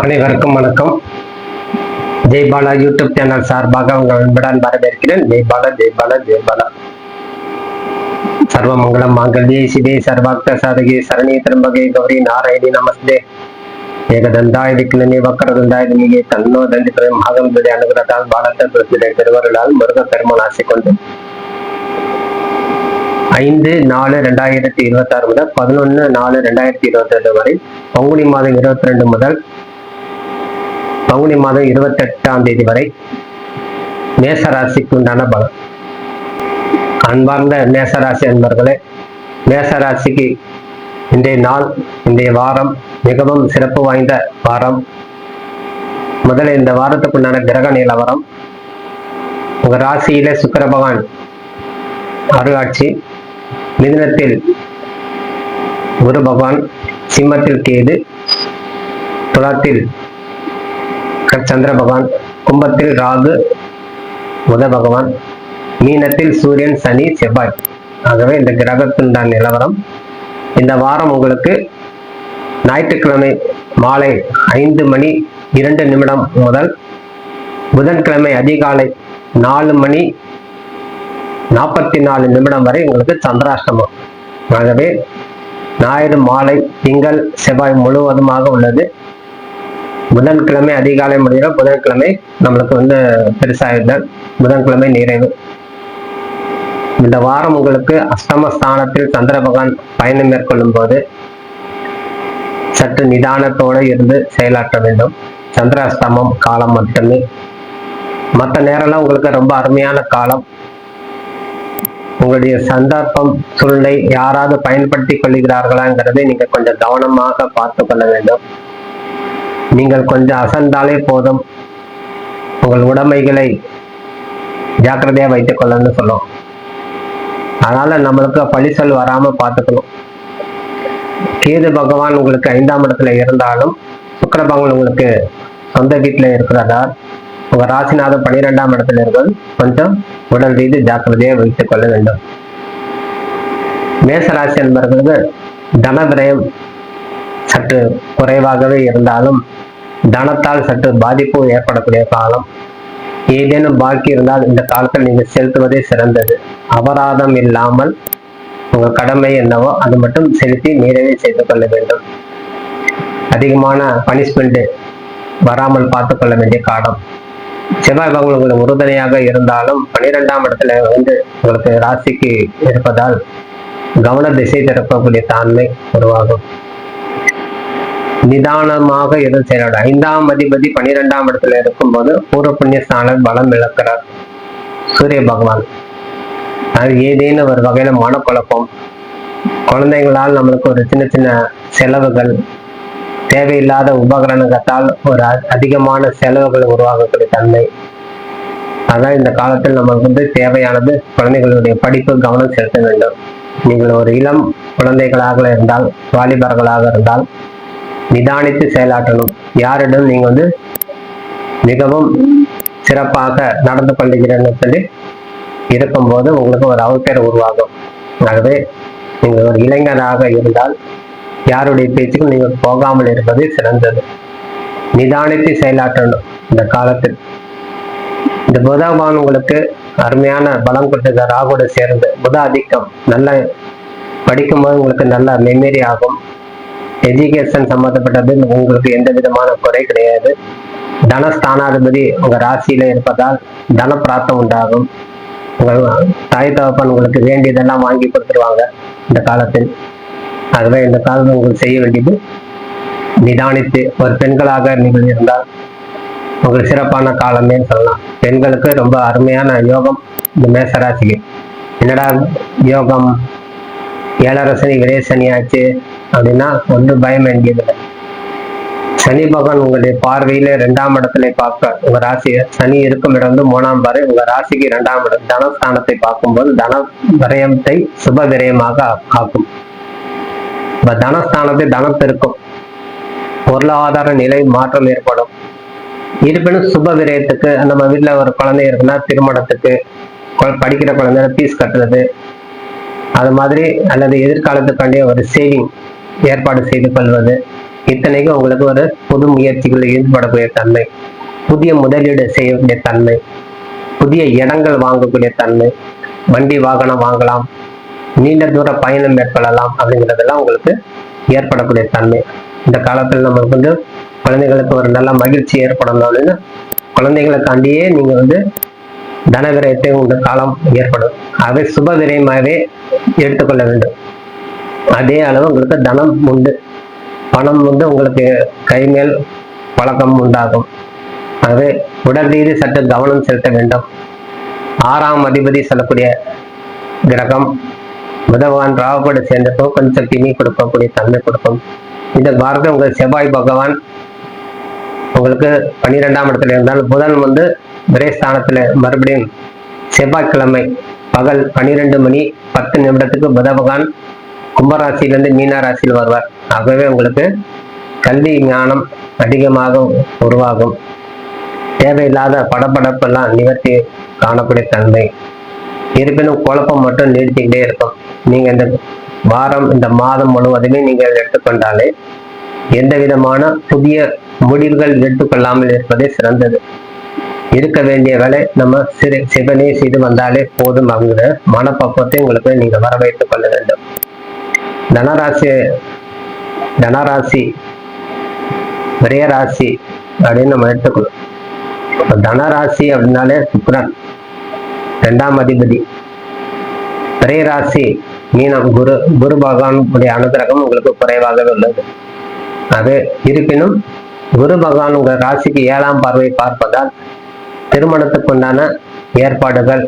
அனைவருக்கும் வணக்கம். Jaibala YouTube channel சார்பாக உங்கள் அன்புடன் வரவேற்கிறேன். ஜெய்பாலா ஜெய்பாலா ஜெய்பாலா. சர்வமங்கலம் மாங்கல்யே சிவே சர்வார்த்த சாதகே சரண்யே திரம்பகே கௌரி நாராயணி நமஸ்தே. ஏகதந்தாய விக்னனே வக்கரதந்தாய திமிகே தன்னோ தண்டித்துறை மகாகம்பதி அனுகிரதால் பாலத்த பிரசிட திருவருளால் முருக பெருமான் ஆசை கொண்டு 5/4/2026 முதல் 11/4/2027 வரை பங்குனி மாதம் 22 முதல் பங்குனி மாதம் 28ஆம் தேதி வரை மேசராசிக்கு உண்டான பலம். அன்பார்ந்த மேசராசி அன்பர்களே, மேசராசிக்கு இன்றைய நாள், இன்றைய வாரம் மிகவும் சிறப்பு வாய்ந்த வாரம். முதல்ல இந்த வாரத்துக்கு உண்டான கிரக நிலவரம். உங்க ராசியில சுக்கிர பகவான் அருளாட்சி, மிதுனத்தில் குரு பகவான், சிம்மத்தில் கேது, துலாத்தில் சந்திர பகவான், கும்பத்தில் ராகு புத பகவான், மீனத்தில் சூரியன் சனி செவ்வாய். ஆகவே இந்த கிரகத்தின் நிலவரம். இந்த வாரம் உங்களுக்கு ஞாயிற்றுக்கிழமை மாலை 5:02 முதல் புதன்கிழமை அதிகாலை 4:44 வரை உங்களுக்கு சந்திராஷ்டமம். ஆகவே ஞாயிறு மாலை, திங்கள், செவ்வாய் முழுவதுமாக உள்ளது. புதன்கிழமை அதிகாலை முடிகிற புதன்கிழமை நம்மளுக்கு பெருசாயுதல், புதன்கிழமை நிறைவு. இந்த வாரம் உங்களுக்கு அஷ்டமஸ்தானத்தில் சந்திர பகவான் பயணம் மேற்கொள்ளும் போது சற்று நிதானத்தோடு இருந்து செயலாற்ற வேண்டும். சந்திராஷ்டமம் காலம் மட்டுமே. மற்ற நேரம்லாம் உங்களுக்கு ரொம்ப அருமையான காலம். உங்களுடைய சந்தர்ப்பம், சூழ்நிலை யாராவது பயன்படுத்தி கொள்கிறார்களாங்கிறதை நீங்க கொஞ்சம் கவனமாக பார்த்து கொள்ள வேண்டும். நீங்கள் கொஞ்சம் அசந்தாலே போதும், உங்கள் உடைமைகளை ஜாக்கிரதையா வைத்துக் கொள்ளணும்னு சொல்லுவோம். அதனால நம்மளுக்கு பழிசல் வராம பார்த்துக்கணும். கேது பகவான் உங்களுக்கு 5ஆம் இடத்துல இருந்தாலும் சுக்கிர பகவான் உங்களுக்கு சொந்த வீட்டுல இருக்கிறதா உங்க ராசிநாதன் 12ஆம் இடத்துல இருக்கிறது கொஞ்சம் உடல் ரீதி ஜாக்கிரதையா வைத்துக் கொள்ள வேண்டும். மேசராசி என்பவர்களுக்கு தனவிரயம் சற்று குறைவாகவே இருந்தாலும் தனத்தால் சற்று பாதிப்பு ஏற்படக்கூடிய காலம். ஏதேனும் பாக்கி இருந்தால் இந்த காலத்தில் நீங்க செலுத்துவதே சிறந்தது. அபராதம் இல்லாமல் உங்க கடமை என்னவோ அது மட்டும் செலுத்தி நிறைவே செய்து கொள்ள வேண்டும். அதிகமான பனிஷ்மெண்ட் வராமல் பார்த்து கொள்ள வேண்டிய காலம். செவ்வாய் பகவான் உங்களுக்கு உறுதுணையாக இருந்தாலும் 12ஆம் இடத்துல உங்களுக்கு ராசிக்கு இருப்பதால் கவன திசை திறக்கக்கூடிய தன்மை உருவாகும். நிதானமாக எதுவும் செயலாடும். 5ஆம் அதிபதி 12ஆம் இடத்துல இருக்கும்போது பூர்வ புண்ணிய ஸ்தானம் பலம் இழக்கிறார் சூரிய பகவான். அது ஏதேனும் ஒரு வகையில மனக்குழப்பம், குழந்தைங்களால் நம்மளுக்கு ஒரு சின்ன சின்ன செலவுகள், தேவையில்லாத உபகரணங்கத்தால் ஒரு அதிகமான செலவுகள் உருவாகக்கூடிய தன்மை. அதான் இந்த காலத்தில் நமக்கு தேவையானது குழந்தைகளுடைய படிப்பு கவனம் செலுத்த வேண்டும். நீங்கள் ஒரு இளம் குழந்தைகளாக இருந்தால், வாலிபர்களாக இருந்தால் நிதானித்து செயலாற்றணும். யாரிடம் நீங்க மிகவும் சிறப்பாக நடந்து கொள்ளுகிறேன்னு சொல்லி இருக்கும்போது உங்களுக்கு ஒரு அவப்பேர் உருவாகும். ஆகவே நீங்கள் ஒரு இளைஞராக இருந்தால் யாருடைய பேச்சுக்கும் நீங்கள் போகாமல் இருப்பது சிறந்தது. நிதானித்து செயலாற்றணும். இந்த காலத்தில் இந்த புத பகவான் உங்களுக்கு அருமையான பலம் கொடுத்த ராகுட சேர்ந்து புத ஆதிக்கம் நல்ல படிக்கும்போது உங்களுக்கு நல்ல மெமரி ஆகும். எஜுகேஷன் சம்பந்தப்பட்டது உங்களுக்கு எந்த விதமான குறை கிடையாது. தனஸ்தானாதிபதி உங்க ராசியில இருப்பதால் தன பிராப்தம் உண்டாகும். உங்கள் தாய் தகப்பன் உங்களுக்கு வேண்டியதெல்லாம் வாங்கி கொடுத்துருவாங்க இந்த காலத்தில். ஆகவே இந்த காலத்தில் உங்களுக்கு செய்ய வேண்டியது நிதானித்து. ஒரு பெண்களாக நீங்கள் இருந்தால் உங்களுக்கு சிறப்பான காலமே சொல்லலாம். பெண்களுக்கு ரொம்ப அருமையான யோகம் இந்த மேசராசிக்கு. என்னடா யோகம், 7 சனி விரை சனி ஆச்சு அப்படின்னா ஒன்றும் பயம் வேண்டியதில்லை. சனி பகவான் உங்களுடைய பார்வையில 2ஆம் இடத்துல பார்க்க உங்க ராசியை, சனி இருக்கும் இடம் 3ஆம் பாரு உங்க ராசிக்கு 2ஆம் இடம் தனஸ்தானத்தை பார்க்கும்போது தன விரயத்தை சுப விரயமாக ஆக்கும். இப்ப தனஸ்தானத்தை தனத்திற்கும் பொருளாதார நிலை மாற்றம் ஏற்படும். இருப்பினும் சுப விரயத்துக்கு நம்ம வீட்டுல ஒரு குழந்தை இருக்குன்னா திருமணத்துக்கு, படிக்கிற குழந்தை ஃபீஸ் கட்டுறது, அது மாதிரி அல்லது எதிர்காலத்துக்காண்டிய ஒரு சேவிங் ஏற்பாடு செய்து கொள்வது, இத்தனைக்கும் உங்களுக்கு ஒரு புது முயற்சிகளில் ஈடுபடக்கூடிய தன்மை, புதிய முதலீடு செய்யக்கூடிய தன்மை, புதிய இடங்கள் வாங்கக்கூடிய தன்மை, வண்டி வாகனம் வாங்கலாம், நீண்ட தூர பயணம் மேற்கொள்ளலாம் அப்படிங்கிறதெல்லாம் உங்களுக்கு ஏற்படக்கூடிய தன்மை. இந்த காலத்தில் நம்மளுக்கு வந்து குழந்தைகளுக்கு ஒரு நல்ல மகிழ்ச்சி ஏற்படணும்னு குழந்தைகளுக்காண்டியே நீங்க வந்து தனவிரயத்தை உங்க காலம் ஏற்படும். அதை சுப விரயமாகவே எடுத்துக்கொள்ள வேண்டும். அதே அளவு உங்களுக்கு தனம் உண்டு, பணம் வந்து உங்களுக்கு கைமேல் பழக்கம் உண்டாகும். ஆகவே உடல் ரீதி சற்று கவனம் செலுத்த வேண்டும். 6ஆம் அதிபதி சொல்லக்கூடிய கிரகம் புதவான் ராகுவோடு சேர்ந்தப்போ கொஞ்சம் பிணி கொடுக்கக்கூடிய தன்மை கொடுக்கும். இந்த வாரத்தை உங்கள் செவ்வாய் பகவான் உங்களுக்கு 12ஆம் இடத்துல இருந்தால், புதன் வந்து விரைஸ்தானத்துல மறுபடியும் செவ்வாய்க்கிழமை பகல் 12:10 புத பகவான் கும்பராசியிலிருந்து மீன ராசியில் வருவார். ஆகவே உங்களுக்கு கல்வி ஞானம் அதிகமாக உருவாகும். தேவையில்லாத படப்படப்பெல்லாம் நிவர்த்தி காணக்கூடிய தன்மை. இருப்பினும் குழப்பம் மட்டும் நீடித்துக்கிட்டே இருக்கும். நீங்க இந்த வாரம் இந்த மாதம் முழுவதுமே நீங்கள் எடுத்துக்கொண்டாலே எந்த விதமான புதிய முடிவுகள் எடுத்துக்கொள்ளாமல் இருப்பதே சிறந்தது. இருக்க வேண்டிய வேலை நம்ம சிவனே செய்து வந்தாலே போதும் அப்படிங்கிற மனப்பக்குவத்தை உங்களுக்கு நீங்க வர வைத்துக் கொள்ள வேண்டும். தனராசி விரயராசி அப்படின்னு நம்ம எடுத்துக்கணும். தனராசி அப்படின்னாலே சுக்கிரன் 2ஆம் அதிபதி, விரயராசி மீனம் குரு பகவானுடைய அனுகிரகம் உங்களுக்கு குறைவாகவே உள்ளது. அது இருப்பினும் குரு பகவான் உங்க ராசிக்கு 7ஆம் பார்வை பார்ப்பதால் திருமணத்துக்கு உண்டான ஏற்பாடுகள்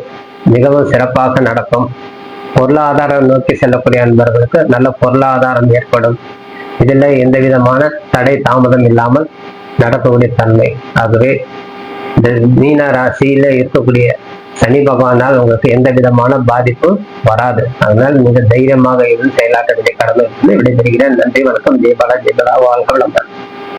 மிகவும் சிறப்பாக நடக்கும். பொருளாதாரம் நோக்கி செல்லக்கூடிய அன்பர்களுக்கு நல்ல பொருளாதாரம் ஏற்படும். இதில் எந்த விதமான தடை தாமதம் இல்லாமல் நடக்கக்கூடிய தன்மை. ஆகவே இந்த மீன ராசியில இருக்கக்கூடிய சனி பகவானால் உங்களுக்கு எந்த விதமான பாதிப்பு வராது. அதனால் மிக தைரியமாக இருந்து செயலாற்ற வேண்டிய கடமை விடைபெறுகிறேன். நன்றி, வணக்கம். ஜெயபாலா வாழ்க வளமுடன்.